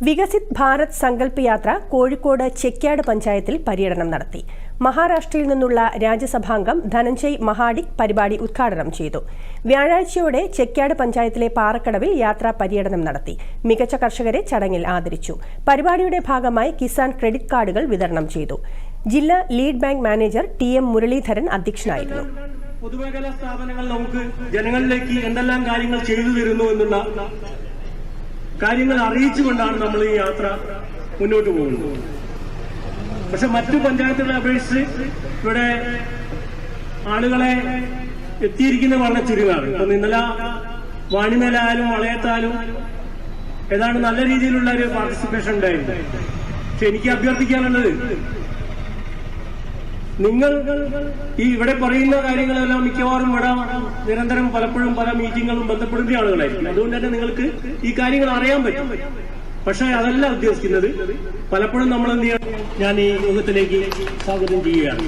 വികസിത് ഭാരത് സങ്കല്പ് യാത്ര കോഴിക്കോട് ചെക്യാട് പഞ്ചായത്തിൽ പര്യടനം നടത്തി. മഹാരാഷ്ട്രയിൽ നിന്നുള്ള രാജ്യസഭാംഗം ധനഞ്ജയ് മഹാഡിക് പരിപാടി ഉദ്ഘാടനം ചെയ്തു. വ്യാഴാഴ്ചയോടെ ചെക്യാട് പഞ്ചായത്തിലെ പാറക്കടവിൽ യാത്രാ പര്യടനം നടത്തി. മികച്ച കർഷകരെ ചടങ്ങിൽ ആദരിച്ചു. പരിപാടിയുടെ ഭാഗമായി കിസാൻ ക്രെഡിറ്റ് കാർഡുകൾ വിതരണം ചെയ്തു. ജില്ലാ lead bank manager TM Muraleedharan അധ്യക്ഷനായിരുന്നു. പൊതുമേഖലാ സ്ഥാപനങ്ങൾ നമുക്ക് ജനങ്ങളിലേക്ക് എന്തെല്ലാം കാര്യങ്ങൾ ചെയ്തു തരുന്നു എന്നുള്ള കാര്യങ്ങൾ അറിയിച്ചുകൊണ്ടാണ് നമ്മൾ ഈ യാത്ര മുന്നോട്ട് പോകുന്നത്. പക്ഷെ മറ്റു പഞ്ചായത്തുകളെ അപേക്ഷിച്ച് ഇവിടെ ആളുകളെ എത്തിയിരിക്കുന്നത് വളരെ ചുരുങ്ങാണ്. ഇപ്പൊ ഇന്നലെ വാണിമേലായാലും വളയത്തായാലും ഏതാണ്ട് നല്ല രീതിയിലുള്ള ഒരു പാർട്ടിസിപ്പേഷൻ ഉണ്ടായിരുന്നു. പക്ഷെ എനിക്ക് അഭ്യർത്ഥിക്കാനുള്ളത്, നിങ്ങൾ ഈ ഇവിടെ പറയുന്ന കാര്യങ്ങളെല്ലാം മിക്കവാറും ഇവിടെ നിരന്തരം പലപ്പോഴും പല മീറ്റിങ്ങുകളും ബന്ധപ്പെടുന്ന ആളുകളായിരിക്കും. അതുകൊണ്ട് തന്നെ നിങ്ങൾക്ക് ഈ കാര്യങ്ങൾ അറിയാൻ പറ്റും. പക്ഷെ അതല്ല ഉദ്ദേശിക്കുന്നത്. പലപ്പോഴും നമ്മൾ എന്ത് ചെയ്യണം, ഞാൻ ഈ യോഗത്തിലേക്ക് സ്വാഗതം ചെയ്യുകയാണ്.